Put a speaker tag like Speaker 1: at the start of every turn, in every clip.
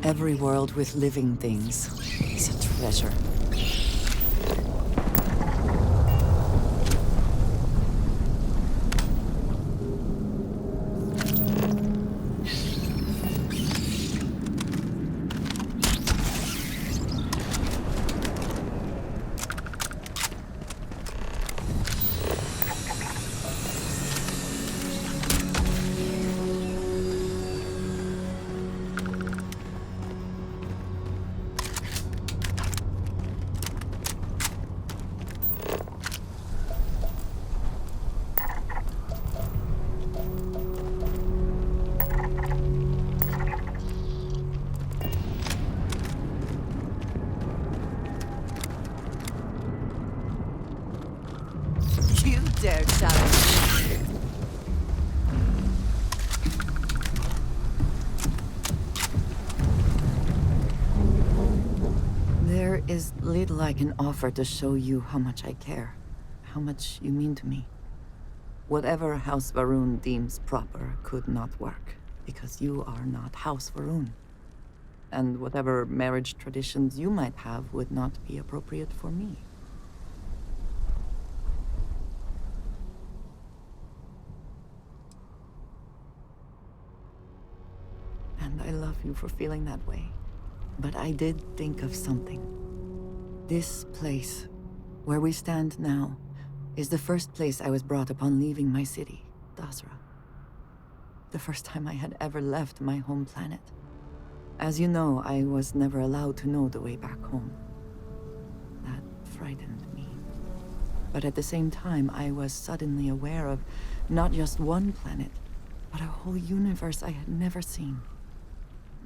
Speaker 1: Every world with living things is a treasure. You dare challenge me. There is little I can offer to show you how much I care, how much you mean to me. Whatever House Varun deems proper could not work, because you are not House Varun. And whatever marriage traditions you might have would not be appropriate for me. And I love you for feeling that way. But I did think of something. This place, where we stand now, is the first place I was brought upon leaving my city, Dasra. The first time I had ever left my home planet. As you know, I was never allowed to know the way back home. That frightened me. But at the same time, I was suddenly aware of not just one planet, but a whole universe I had never seen.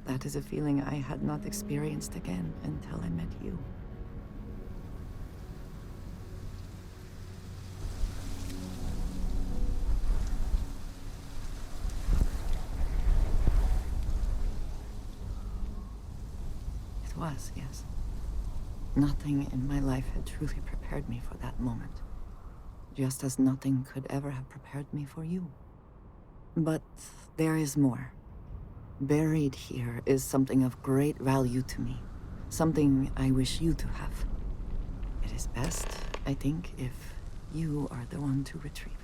Speaker 1: That is a feeling I had not experienced again until I met you. It was, yes. Nothing in my life had truly prepared me for that moment. Just as nothing could ever have prepared me for you. But there is more. Buried here is something of great value to me. Something I wish you to have. It is best, I think, if you are the one to retrieve it.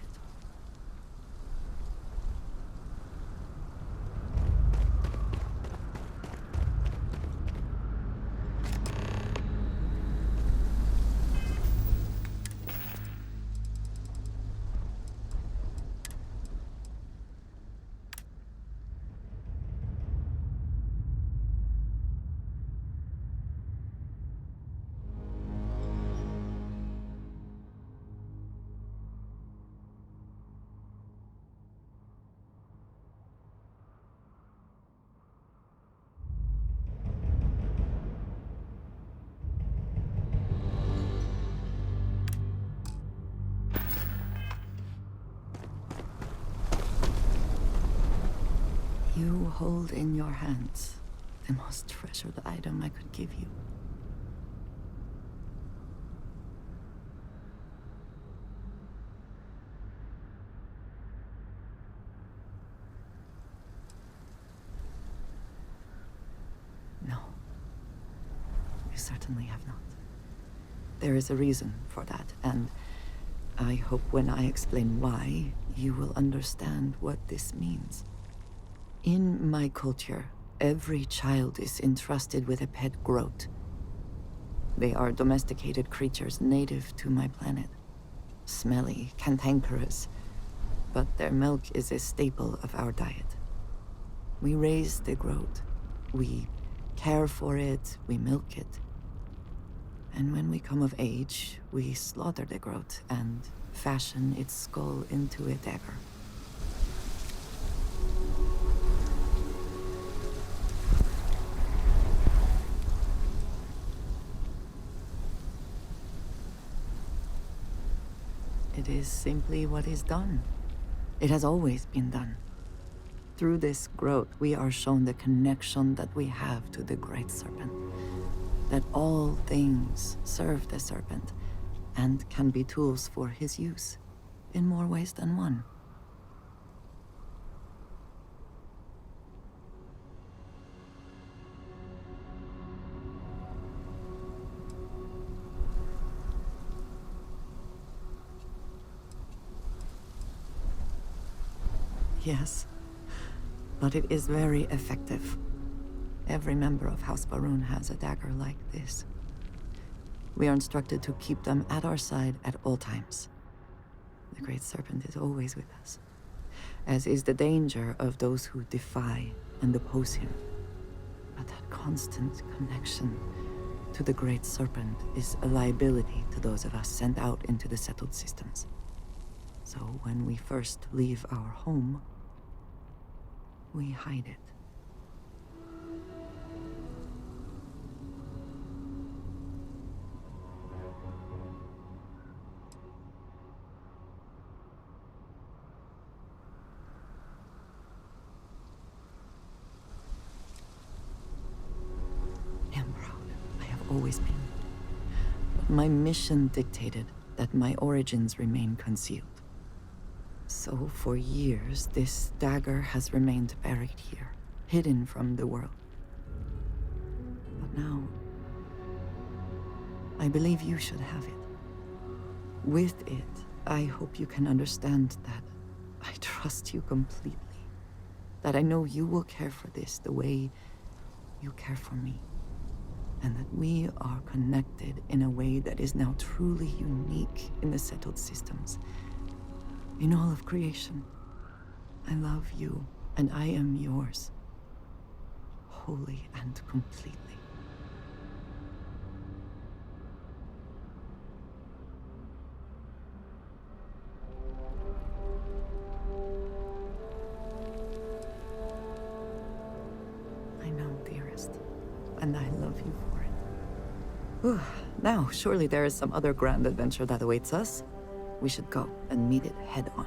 Speaker 1: You hold in your hands the most treasured item I could give you. No. You certainly have not. There is a reason for that, and I hope when I explain why, you will understand what this means. In my culture, every child is entrusted with a pet groat. They are domesticated creatures native to my planet. Smelly, cantankerous, but their milk is a staple of our diet. We raise the groat. We care for it, we milk it. And when we come of age, we slaughter the groat and fashion its skull into a dagger. It is simply what is done. It has always been done. Through this groat, we are shown the connection that we have to the Great Serpent. That all things serve the Serpent, and can be tools for his use, in more ways than one. Yes, but it is very effective. Every member of House Baroon has a dagger like this. We are instructed to keep them at our side at all times. The Great Serpent is always with us, as is the danger of those who defy and oppose him. But that constant connection to the Great Serpent is a liability to those of us sent out into the settled systems. So when we first leave our home, we hide it. Always been. But my mission dictated that my origins remain concealed. So for years, this dagger has remained buried here, hidden from the world. But now, I believe you should have it. With it, I hope you can understand that I trust you completely. That I know you will care for this the way you care for me. And that we are connected in a way that is now truly unique in the settled systems. In all of creation. I love you, and I am yours. Wholly and completely. I know, dearest. And I love you for it. Whew. Now, surely there is some other grand adventure that awaits us. We should go and meet it head on.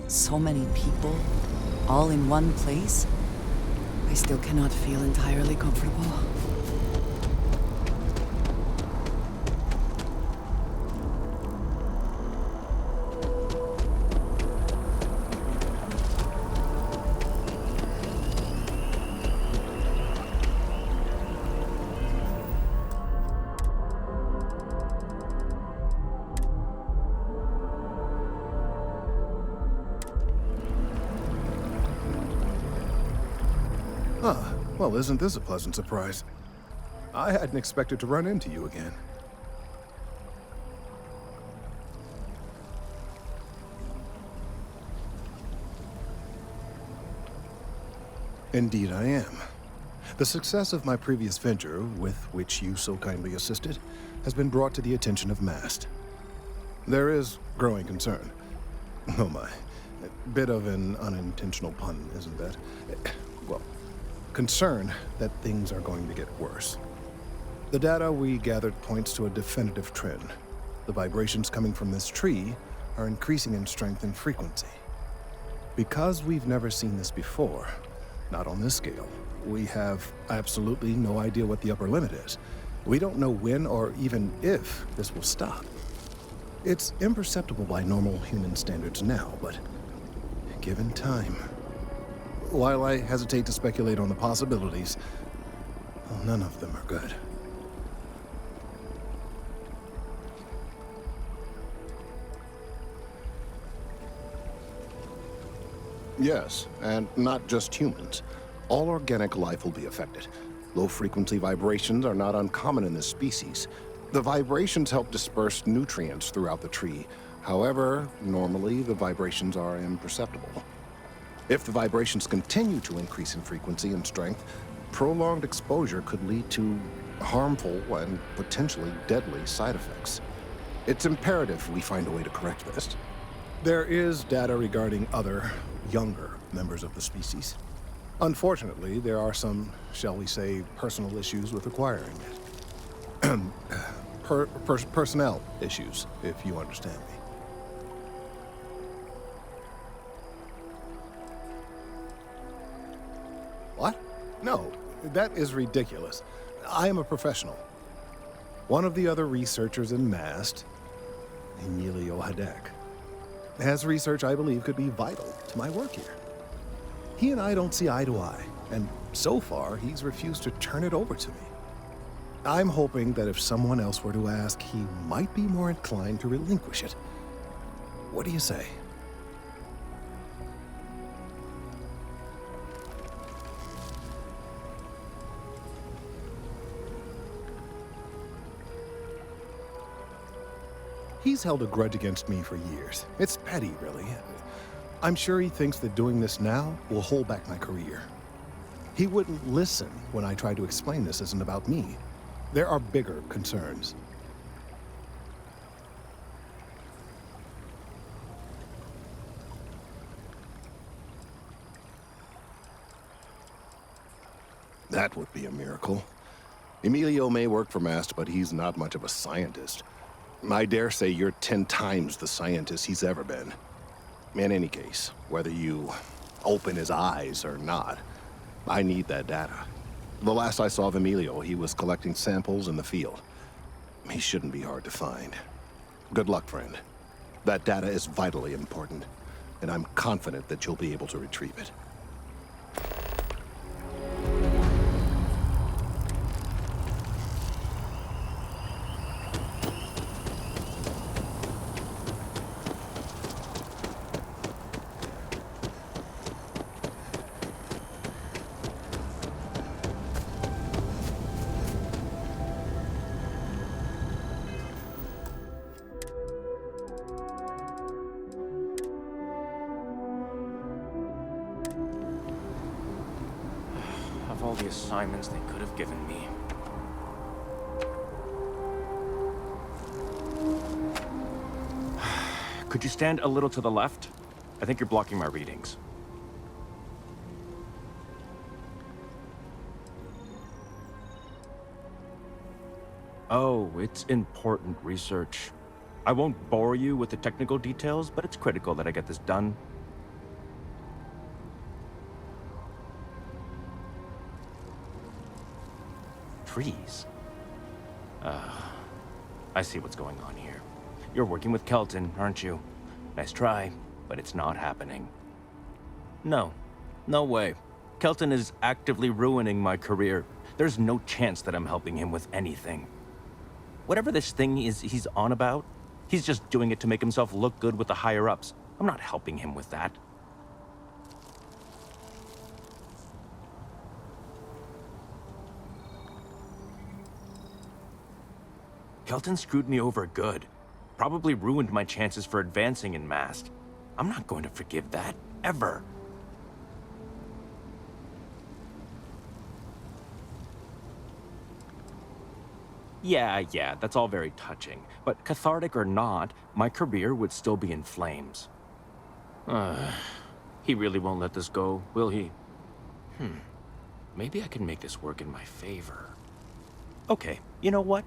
Speaker 1: So many people, all in one place. I still cannot feel entirely comfortable.
Speaker 2: Ah, well, isn't this a pleasant surprise? I hadn't expected to run into you again. Indeed I am. The success of my previous venture, with which you so kindly assisted, has been brought to the attention of Mast. There is growing concern. Oh my. A bit of an unintentional pun, isn't that? Well, concern that things are going to get worse. The data we gathered points to a definitive trend. The vibrations coming from this tree are increasing in strength and frequency. Because we've never seen this before, not on this scale, we have absolutely no idea what the upper limit is. We don't know when or even if this will stop. It's imperceptible by normal human standards now, but given time. While I hesitate to speculate on the possibilities, well, none of them are good. Yes, and not just humans. All organic life will be affected. Low-frequency vibrations are not uncommon in this species. The vibrations help disperse nutrients throughout the tree. However, normally the vibrations are imperceptible. If the vibrations continue to increase in frequency and strength, prolonged exposure could lead to harmful and potentially deadly side effects. It's imperative we find a way to correct this. There is data regarding other, younger members of the species. Unfortunately, there are some, shall we say, personal issues with acquiring it. Personnel issues, if you understand me. What? No, that is ridiculous. I am a professional. One of the other researchers in MAST, Emilio Hedgehog, has research I believe could be vital to my work here. He and I don't see eye to eye, and so far he's refused to turn it over to me. I'm hoping that if someone else were to ask, he might be more inclined to relinquish it. What do you say? He's held a grudge against me for years. It's petty, really. I'm sure he thinks that doing this now will hold back my career. He wouldn't listen when I tried to explain this isn't about me. There are bigger concerns. That would be a miracle. Emilio may work for MAST, but he's not much of a scientist. I dare say you're 10 times the scientist he's ever been. In any case, whether you open his eyes or not, I need that data. The last I saw of Emilio, he was collecting samples in the field. He shouldn't be hard to find. Good luck, friend. That data is vitally important, and I'm confident that you'll be able to retrieve it.
Speaker 3: Of all the assignments they could have given me. Could you stand a little to the left? I think you're blocking my readings. Oh, it's important research. I won't bore you with the technical details, but it's critical that I get this done. Trees. I see what's going on here. You're working with Kelton, aren't you? Nice try, but it's not happening. No. No way. Kelton is actively ruining my career. There's no chance that I'm helping him with anything. Whatever this thing is he's on about, he's just doing it to make himself look good with the higher-ups. I'm not helping him with that. Kelton screwed me over good. Probably ruined my chances for advancing in MAST. I'm not going to forgive that, ever. Yeah, that's all very touching. But cathartic or not, my career would still be in flames. He really won't let this go, will he? Maybe I can make this work in my favor. Okay, you know what?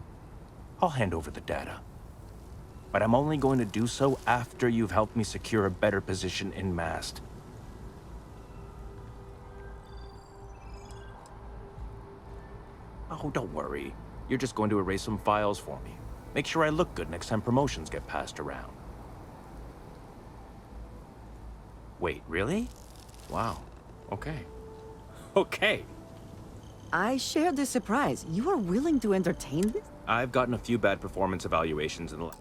Speaker 3: I'll hand over the data. but I'm only going to do so after you've helped me secure a better position in Mast. Oh, don't worry. You're just going to erase some files for me. Make sure I look good next time promotions get passed around. Wait, really? Wow. Okay. Okay.
Speaker 1: I share this surprise. You are willing to entertain this?
Speaker 3: I've gotten a few bad performance evaluations in the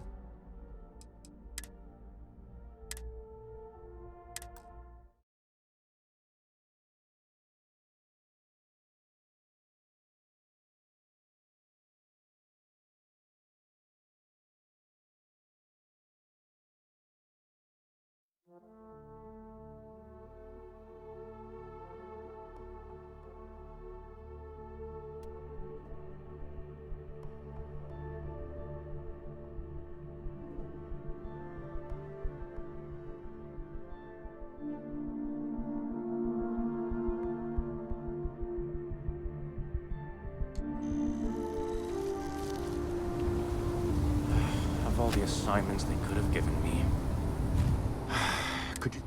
Speaker 3: of all the assignments they could have given me. Could you...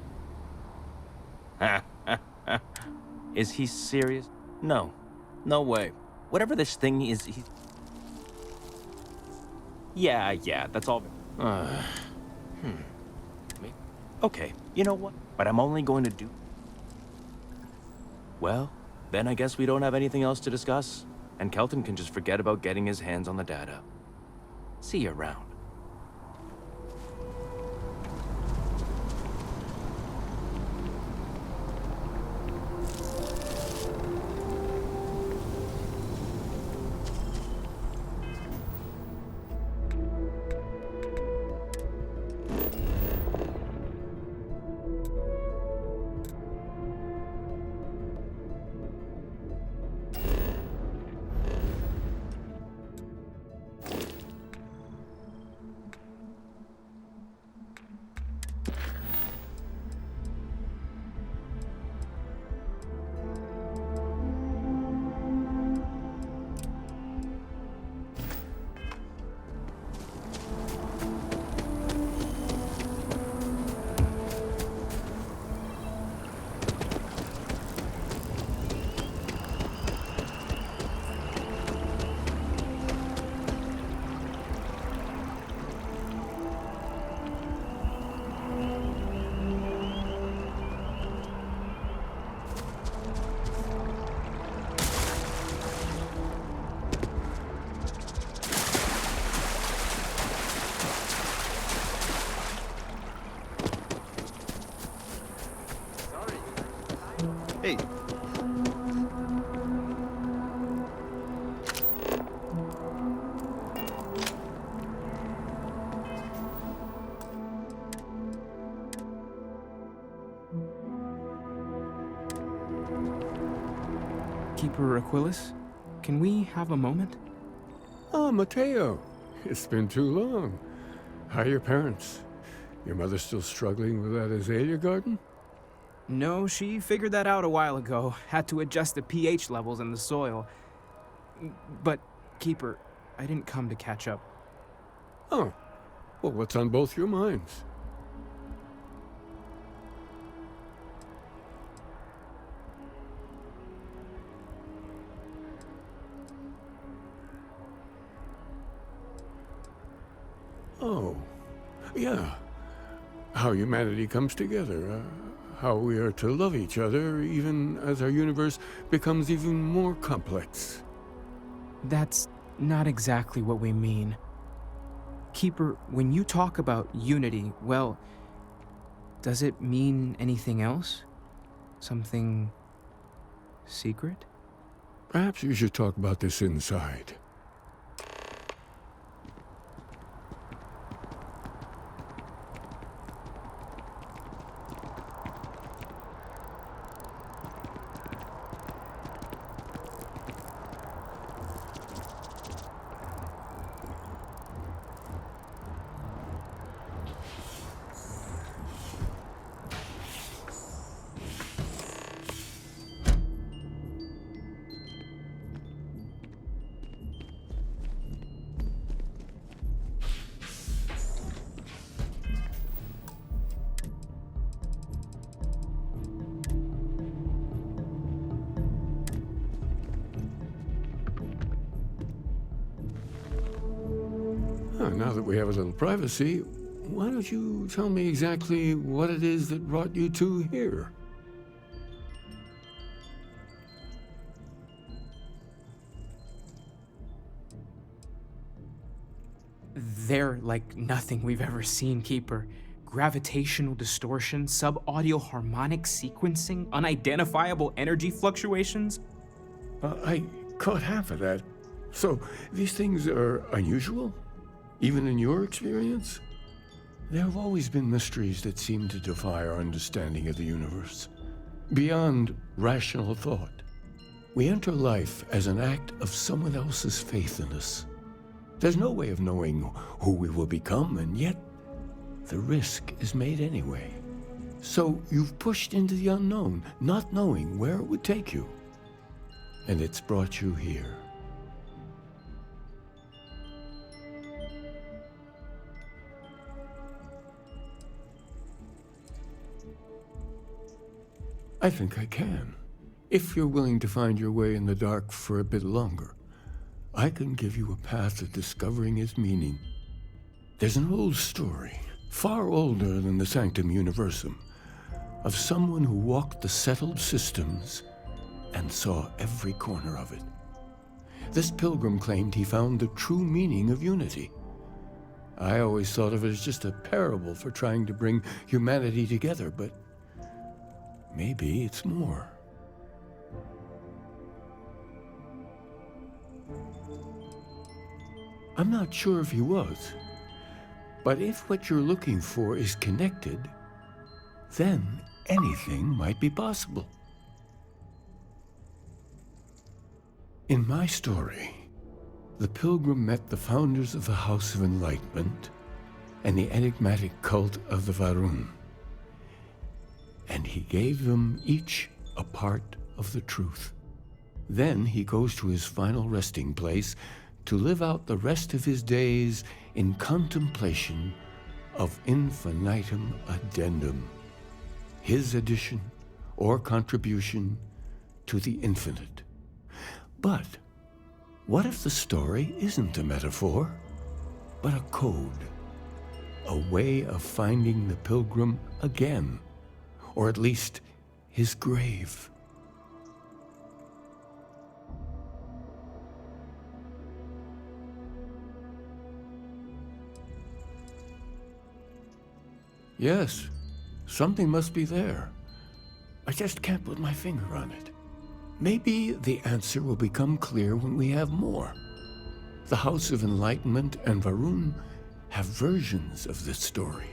Speaker 3: Is he serious? No. No way. Whatever this thing is, he... Yeah, that's all... Okay, you know what? But I'm only going to do... Well, then I guess we don't have anything else to discuss, and Kelton can just forget about getting his hands on the data. See you around.
Speaker 2: Hey.
Speaker 4: Keeper Aquilus, can we have a moment?
Speaker 5: Oh, Mateo. It's been too long. How are your parents? Your mother still struggling with that azalea garden?
Speaker 4: No, she figured that out a while ago. Had to adjust the pH levels in the soil. But, Keeper, I didn't come to catch up.
Speaker 5: Oh. Well, what's on both your minds? Oh. Yeah. How humanity comes together. How we are to love each other, even as our universe becomes even more complex.
Speaker 4: That's not exactly what we mean. Keeper, when you talk about unity, well, does it mean anything else? Something secret?
Speaker 5: Perhaps you should talk about this inside. now that we have a little privacy, why don't you tell me exactly what it is that brought you two here?
Speaker 4: They're like nothing we've ever seen, Keeper. Gravitational distortion, sub-audio harmonic sequencing, unidentifiable energy fluctuations.
Speaker 5: I caught half of that. So, these things are unusual? Even in your experience? There have always been mysteries that seem to defy our understanding of the universe. Beyond rational thought. We enter life as an act of someone else's faith in us. There's no way of knowing who we will become, and yet the risk is made anyway. So you've pushed into the unknown, not knowing where it would take you. And it's brought you here. I think I can. If you're willing to find your way in the dark for a bit longer, I can give you a path to discovering its meaning. There's an old story, far older than the Sanctum Universum, of someone who walked the settled systems and saw every corner of it. This pilgrim claimed he found the true meaning of unity. I always thought of it as just a parable for trying to bring humanity together, but maybe it's more. I'm not sure if he was, but if what you're looking for is connected, then anything might be possible. In my story, the pilgrim met the founders of the House of Enlightenment and the enigmatic cult of the Varun, and he gave them each a part of the truth. Then he goes to his final resting place to live out the rest of his days in contemplation of infinitum addendum, his addition or contribution to the infinite. But what if the story isn't a metaphor, but a code, a way of finding the pilgrim again, or at least his grave? Yes, something must be there. I just can't put my finger on it. Maybe the answer will become clear when we have more. The House of Enlightenment and Varun have versions of this story.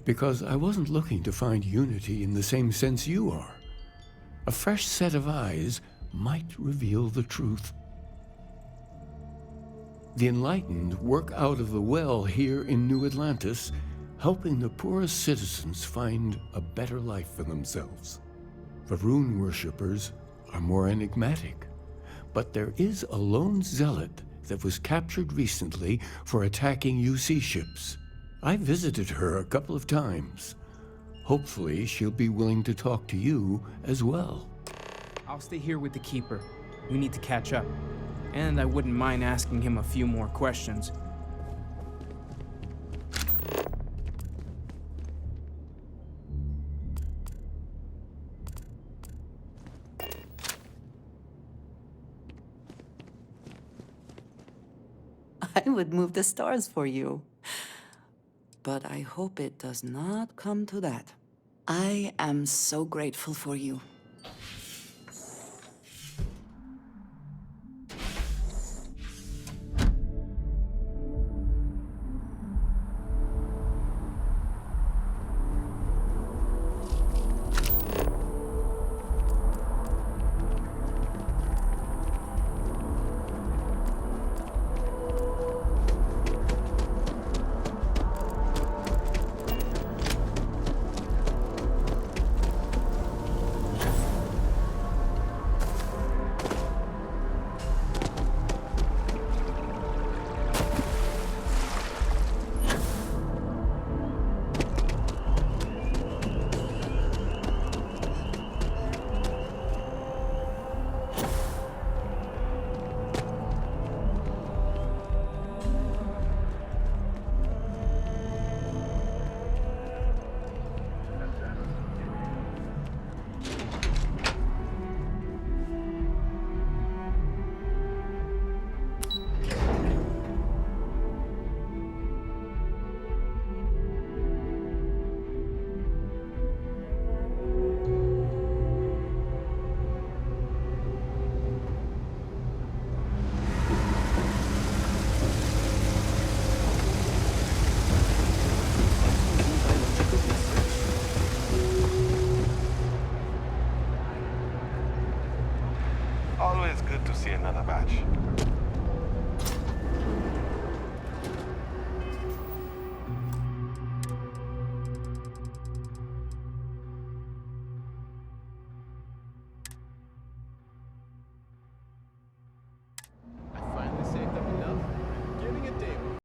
Speaker 5: Because I wasn't looking to find unity in the same sense you are. A fresh set of eyes might reveal the truth. The enlightened work out of the well here in New Atlantis, helping the poorest citizens find a better life for themselves. Varun worshippers are more enigmatic, but there is a lone zealot that was captured recently for attacking UC ships. I visited her a couple of times. Hopefully she'll be willing to talk to you as well.
Speaker 4: I'll stay here with the Keeper. We need to catch up. And I wouldn't mind asking him a few more questions.
Speaker 1: I would move the stars for you. But I hope it does not come to that. I am so grateful for you.